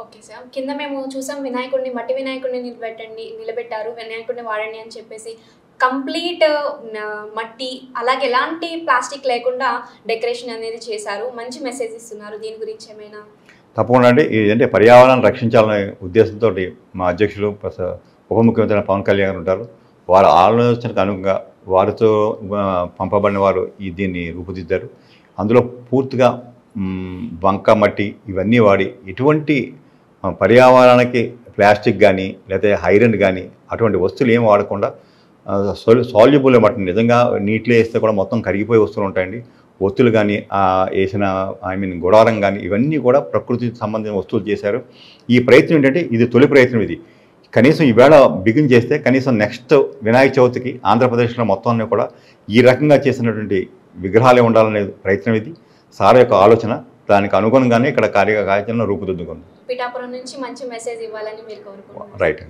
Okay sir. కింద మేము చూసాం వినాయకుడిని, మట్టి వినాయకుడిని నిలబెట్టారు. వినాయకుడిని వాడండి అని చెప్పేసి. కంప్లీట్ మట్టి అలాగే ఎలాంటి ప్లాస్టిక్ లేకుండా డెకరేషన్ అనేది చేశారు. మంచి మెసేజ్ ఇస్తున్నారు. దీని గురించి ఏమైనా? తప్పకుండా అండి. ఇదంటే పర్యావరణాన్ని రక్షించాలనే ఉద్దేశంతో మా అధ్యక్షులు ఉప ముఖ్యమంత్రి పవన్ కళ్యాణ్ గారు ఉంటారు. వారి ఆలోచనకు అనుగుణంగా వారితో పంపబడిన వారు దీన్ని రూపుదిద్దారు. అందులో పూర్తిగా బంక మట్టి ఇవన్నీ వాడి ఎటువంటి పర్యావరణానికి ప్లాస్టిక్ కానీ లేకపోతే ఐరన్ కానీ అటువంటి వస్తువులు ఏం వాడకుండా సాల్యుబుల్ మట్టి నిజంగా నీటిలో వేస్తే కూడా మొత్తం కరిగిపోయే వస్తువులు ఉంటాయండి. ఒత్తులు కానీ వేసిన గుడారం కానీ ఇవన్నీ కూడా ప్రకృతికి సంబంధించిన వస్తువులు చేశారు. ఈ ప్రయత్నం ఏంటంటే ఇది తొలి ప్రయత్నం. ఇది కనీసం ఈవేళ బిగిన్ చేస్తే కనీసం నెక్స్ట్ వినాయక చవితికి ఆంధ్రప్రదేశ్లో మొత్తాన్ని కూడా ఈ రకంగా చేసినటువంటి విగ్రహాలే ఉండాలనే ప్రయత్నం ఇది. సార్ యొక్క ఆలోచన. దానికి అనుగుణంగానే ఇక్కడ కార్యక్రమం రూపుదిద్దుకుంది. పిఠాపురం నుంచి మంచి మెసేజ్ ఇవ్వాలని మీరు కోరుకుంటున్నారు. రైట్.